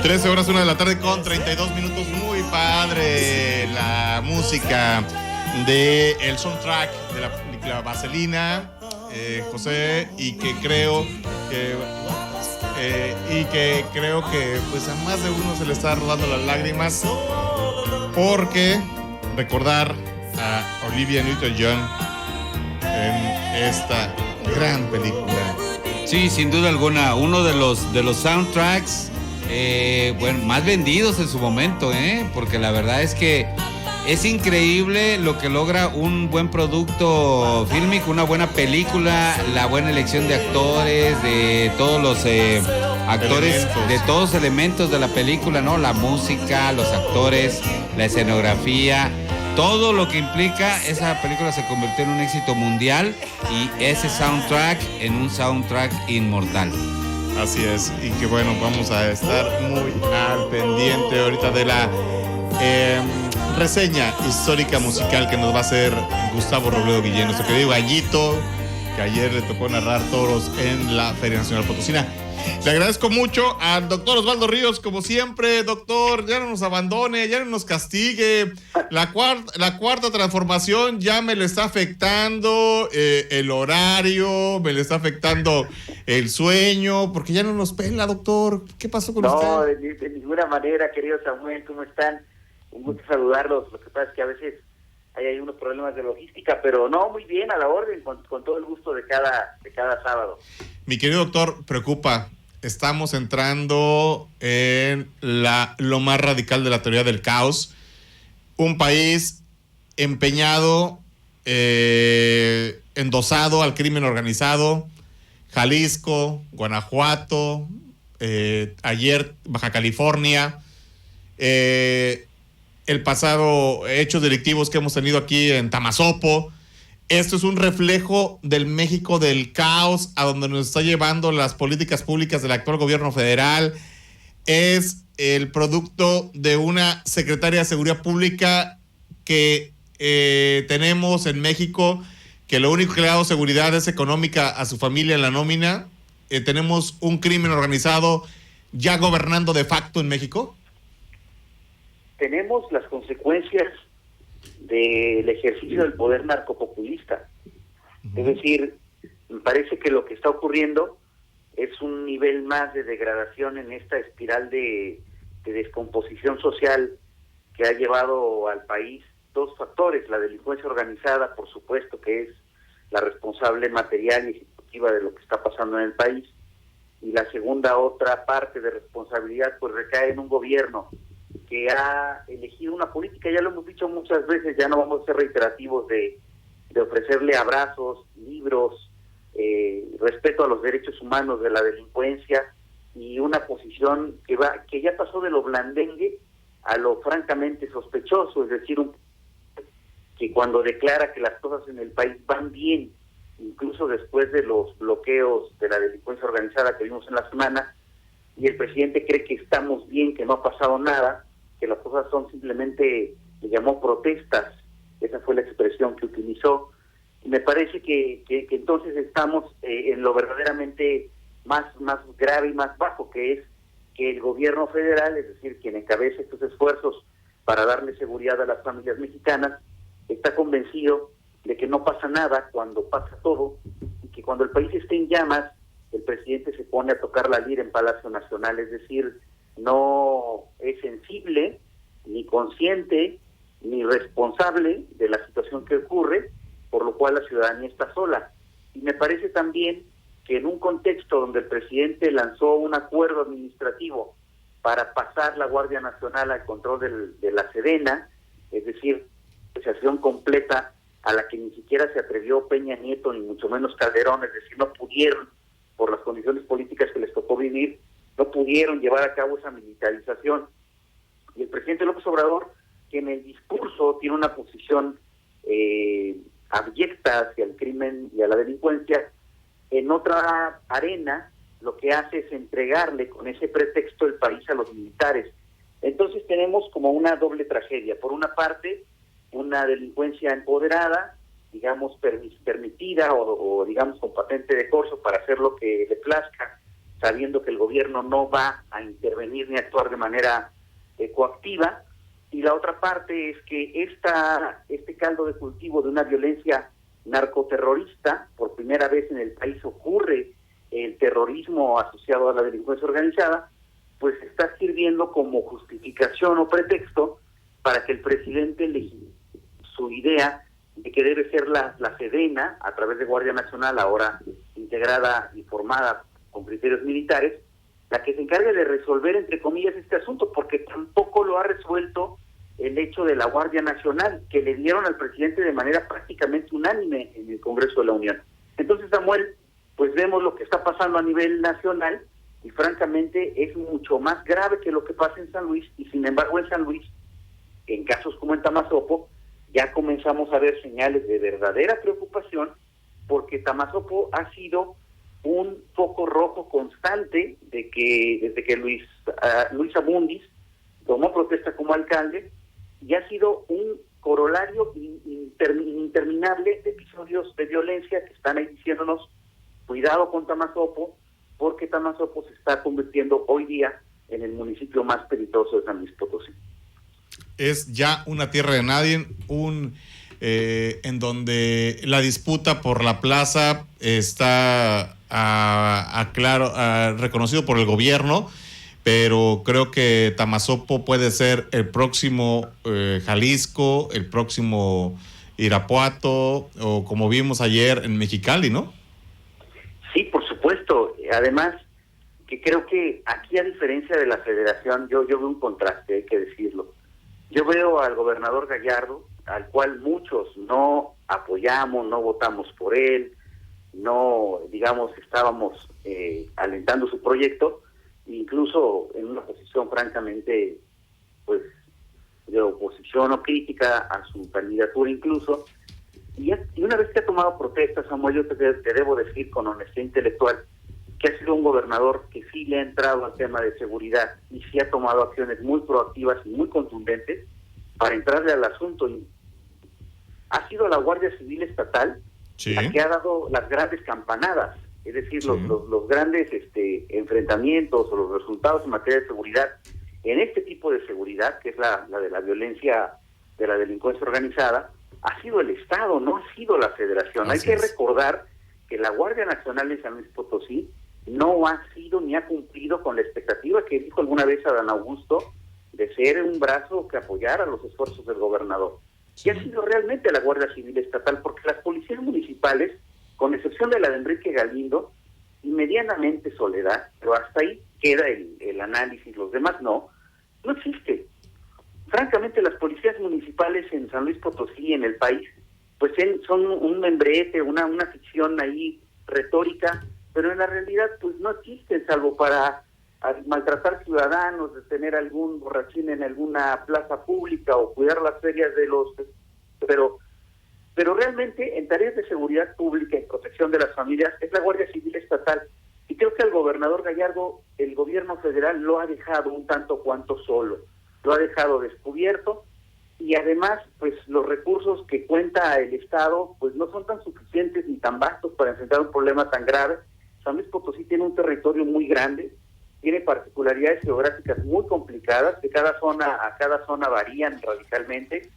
13 horas, 1 de la tarde con 32 minutos. Muy padre la música del soundtrack de la película Vaselina, José, y que creo que pues a más de uno se le está rodando las lágrimas, porque recordar a Olivia Newton-John en esta gran película. Sí, sin duda alguna, uno de los soundtracks más vendidos en su momento, porque la verdad es que es increíble lo que logra un buen producto fílmico, una buena película, la buena elección de actores, de todos los actores, de todos los elementos de la película, ¿no? La música, los actores, la escenografía, todo lo que implica. Esa película se convirtió en un éxito mundial y ese soundtrack en un soundtrack inmortal. Así es, y que bueno, vamos a estar muy al pendiente ahorita de la reseña histórica musical que nos va a hacer Gustavo Robledo Guillén, nuestro querido gallito, que ayer le tocó narrar toros en la Feria Nacional Potosina. Le agradezco mucho al doctor Osvaldo Ríos, como siempre. Doctor, ya no nos abandone, ya no nos castigue. La cuarta transformación ya me le está afectando el horario, me le está afectando el sueño, porque ya no nos pela, doctor. ¿Qué pasó con usted? No, de ninguna manera, querido Samuel, ¿cómo están? Un gusto saludarlos. Lo que pasa es que a veces hay unos problemas de logística, pero no, muy bien, a la orden, con todo el gusto de cada sábado. Mi querido doctor, preocupa. Estamos entrando en lo más radical de la teoría del caos. Un país empeñado, endosado al crimen organizado. Jalisco, Guanajuato, ayer Baja California. El pasado hechos delictivos que hemos tenido aquí en Tamazopo. Esto es un reflejo del México del caos a donde nos está llevando las políticas públicas del actual gobierno federal. Es el producto de una secretaria de Seguridad Pública que tenemos en México, que lo único que le ha dado seguridad es económica a su familia en la nómina. Tenemos un crimen organizado ya gobernando de facto en México. Tenemos las consecuencias del ejercicio del poder narcopopulista. Es decir, me parece que lo que está ocurriendo es un nivel más de degradación en esta espiral de descomposición social que ha llevado al país dos factores: la delincuencia organizada, por supuesto, que es la responsable material y ejecutiva de lo que está pasando en el país, y la segunda, otra parte de responsabilidad, pues recae en un gobierno que ha elegido una política, ya lo hemos dicho muchas veces, ya no vamos a ser reiterativos, de ofrecerle abrazos, libros, respeto a los derechos humanos de la delincuencia, y una posición que ya pasó de lo blandengue a lo francamente sospechoso. Es decir, que cuando declara que las cosas en el país van bien, incluso después de los bloqueos de la delincuencia organizada que vimos en la semana, y el presidente cree que estamos bien, que no ha pasado nada, que las cosas son simplemente, le llamó protestas, esa fue la expresión que utilizó. Y me parece que entonces estamos en lo verdaderamente más grave y más bajo, que es que el gobierno federal, es decir, quien encabeza estos esfuerzos para darle seguridad a las familias mexicanas, está convencido de que no pasa nada cuando pasa todo, y que cuando el país esté en llamas, el presidente se pone a tocar la lira en Palacio Nacional. Es decir, no es sensible, ni consciente, ni responsable de la situación que ocurre, por lo cual la ciudadanía está sola. Y me parece también que en un contexto donde el presidente lanzó un acuerdo administrativo para pasar la Guardia Nacional al control de la Sedena, es decir, asociación completa a la que ni siquiera se atrevió Peña Nieto, ni mucho menos Calderón, es decir, no pudieron, por las condiciones políticas que les tocó vivir, no pudieron llevar a cabo esa militarización. Y el presidente López Obrador, que en el discurso tiene una posición abyecta hacia el crimen y a la delincuencia, en otra arena lo que hace es entregarle con ese pretexto el país a los militares. Entonces tenemos como una doble tragedia. Por una parte, una delincuencia empoderada, digamos permitida o digamos con patente de corso para hacer lo que le plazca, sabiendo que el gobierno no va a intervenir intervenir ni actuar de manera coactiva, y la otra parte es que este caldo de cultivo de una violencia narcoterrorista, por primera vez en el país ocurre el terrorismo asociado a la delincuencia organizada, pues está sirviendo como justificación o pretexto para que el presidente su idea de que debe ser la Sedena, a través de Guardia Nacional, ahora integrada y formada con criterios militares, la que se encargue de resolver, entre comillas, este asunto, porque tampoco lo ha resuelto el hecho de la Guardia Nacional, que le dieron al presidente de manera prácticamente unánime en el Congreso de la Unión. Entonces, Samuel, pues vemos lo que está pasando a nivel nacional, y francamente es mucho más grave que lo que pasa en San Luis, y sin embargo en San Luis, en casos como en Tamazopo, ya comenzamos a ver señales de verdadera preocupación, porque Tamazopo ha sido un foco rojo constante de que desde que Luis Abundis tomó protesta como alcalde, y ha sido un corolario interminable de episodios de violencia que están ahí diciéndonos cuidado con Tamazopo, porque Tamazopo se está convirtiendo hoy día en el municipio más peligroso de San Luis Potosí. Es ya una tierra de nadie, en donde la disputa por la plaza está reconocido por el gobierno, pero creo que Tamazopo puede ser el próximo Jalisco, el próximo Irapuato, o como vimos ayer en Mexicali, ¿no? Sí, por supuesto. Además, que creo que aquí, a diferencia de la federación, yo veo un contraste, hay que decirlo. Yo veo al gobernador Gallardo, al cual muchos no apoyamos, no votamos por él, no, digamos, estábamos alentando su proyecto, incluso en una posición francamente, pues, de oposición o crítica a su candidatura incluso. Y una vez que ha tomado protesta, Samuel, yo te debo decir con honestidad intelectual que ha sido un gobernador que sí le ha entrado al tema de seguridad y sí ha tomado acciones muy proactivas y muy contundentes para entrarle al asunto. Y ha sido la Guardia Civil Estatal la que ha dado las grandes campanadas, es decir, los grandes enfrentamientos o los resultados en materia de seguridad, en este tipo de seguridad, que es la de la violencia de la delincuencia organizada, ha sido el Estado, no ha sido la Federación. Hay que recordar que la Guardia Nacional de San Luis Potosí no ha sido ni ha cumplido con la expectativa que dijo alguna vez Adán Augusto de ser un brazo que apoyara los esfuerzos del gobernador. Y ha sido realmente la Guardia Civil Estatal, porque las policías municipales, con excepción de la de Enrique Galindo, y medianamente Soledad, pero hasta ahí queda el análisis, los demás no existe. Francamente, las policías municipales en San Luis Potosí, en el país, pues son un membrete, una ficción ahí retórica, pero en la realidad pues no existen, salvo para maltratar ciudadanos, detener algún borrachín en alguna plaza pública o cuidar las ferias de los... Pero realmente en tareas de seguridad pública y protección de las familias es la Guardia Civil Estatal. Y creo que al gobernador Gallardo, el gobierno federal lo ha dejado un tanto cuanto solo, lo ha dejado descubierto, y además pues los recursos que cuenta el Estado pues no son tan suficientes ni tan vastos para enfrentar un problema tan grave. San Luis Potosí tiene un territorio muy grande, tiene particularidades geográficas muy complicadas, que cada zona varían radicalmente,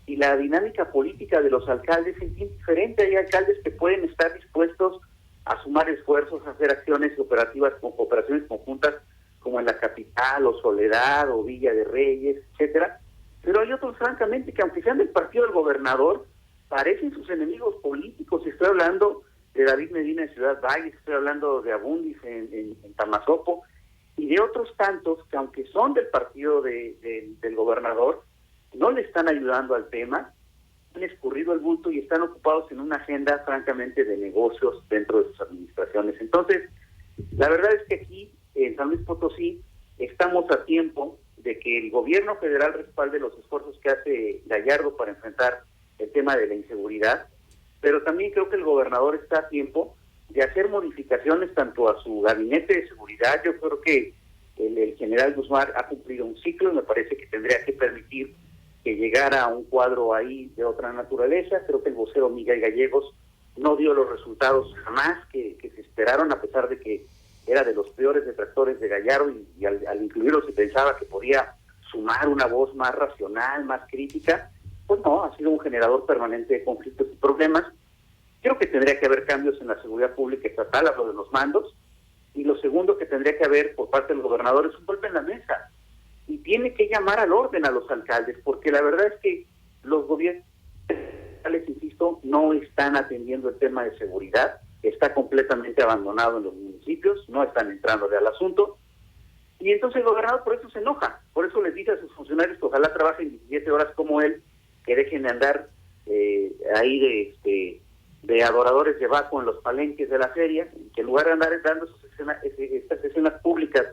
y la dinámica política de los alcaldes es bien diferente. Hay alcaldes que pueden estar dispuestos a sumar esfuerzos, a hacer acciones operaciones conjuntas, como en la capital, o Soledad, o Villa de Reyes, etcétera. Pero hay otros, francamente, que aunque sean del partido del gobernador, parecen sus enemigos políticos. Estoy hablando de David Medina en Ciudad Valles, estoy hablando de Abundis en Tamazopo, y de otros tantos que, aunque son del partido del gobernador, no le están ayudando al tema, han escurrido el bulto y están ocupados en una agenda, francamente, de negocios dentro de sus administraciones. Entonces, la verdad es que aquí, en San Luis Potosí, estamos a tiempo de que el gobierno federal respalde los esfuerzos que hace Gallardo para enfrentar el tema de la inseguridad, pero también creo que el gobernador está a tiempo de hacer modificaciones tanto a su gabinete de seguridad. Yo creo que el general Guzmán ha cumplido un ciclo y me parece que tendría que permitir que llegara a un cuadro ahí de otra naturaleza. Creo que el vocero Miguel Gallegos no dio los resultados jamás que se esperaron, a pesar de que era de los peores detractores de Gallardo y al incluirlo se pensaba que podía sumar una voz más racional, más crítica. Pues no, ha sido un generador permanente de conflictos y problemas. Creo que tendría que haber cambios en la seguridad pública estatal, a lo de los mandos, y lo segundo que tendría que haber por parte del gobernador es un golpe en la mesa, y tiene que llamar al orden a los alcaldes, porque la verdad es que los gobiernos, insisto, no están atendiendo el tema de seguridad, está completamente abandonado en los municipios, no están entrándole al asunto, y entonces el gobernador por eso se enoja, por eso les dice a sus funcionarios que ojalá trabajen 17 horas como él, que dejen de andar ahí de adoradores de Baco en los palenques de la feria, que en lugar de andar dando estas escenas públicas,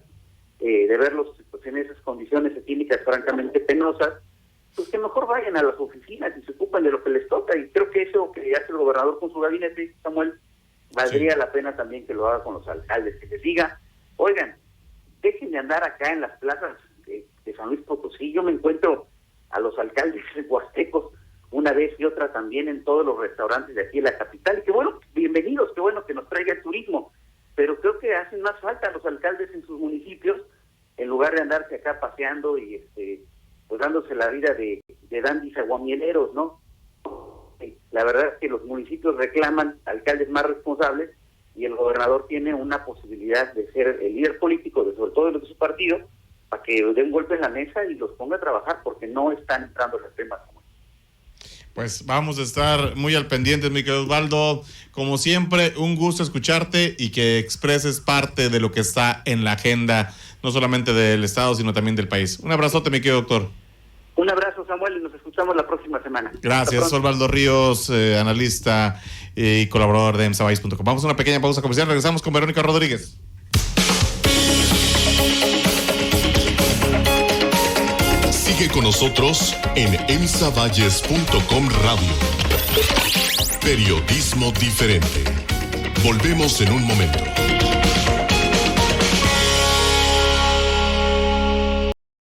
de verlos pues, en esas condiciones etílicas francamente penosas, pues que mejor vayan a las oficinas y se ocupan de lo que les toca. Y creo que eso que hace el gobernador con su gabinete, Samuel, valdría la pena también que lo haga con los alcaldes, que les diga, oigan, dejen de andar acá en las plazas de San Luis Potosí. Yo me encuentro a los alcaldes huastecos una vez y otra también en todos los restaurantes de aquí en la capital, y qué bueno, bienvenidos, qué bueno que nos traiga el turismo, pero creo que hacen más falta los alcaldes en sus municipios, en lugar de andarse acá paseando y pues dándose la vida de dandis aguamieleros, ¿no? La verdad es que los municipios reclaman alcaldes más responsables, y el gobernador tiene una posibilidad de ser el líder político, sobre todo de su partido, para que den un golpe en la mesa y los ponga a trabajar, porque no están entrando en el tema. Pues vamos a estar muy al pendiente, mi querido Osvaldo. Como siempre, un gusto escucharte y que expreses parte de lo que está en la agenda, no solamente del Estado, sino también del país. Un abrazote, mi querido doctor. Un abrazo, Samuel, y nos escuchamos la próxima semana. Gracias, Osvaldo Ríos, analista y colaborador de emsapaís.com. Vamos a una pequeña pausa comercial, regresamos con Verónica Rodríguez. Sigue con nosotros en emsavalles.com Radio. Periodismo diferente. Volvemos en un momento.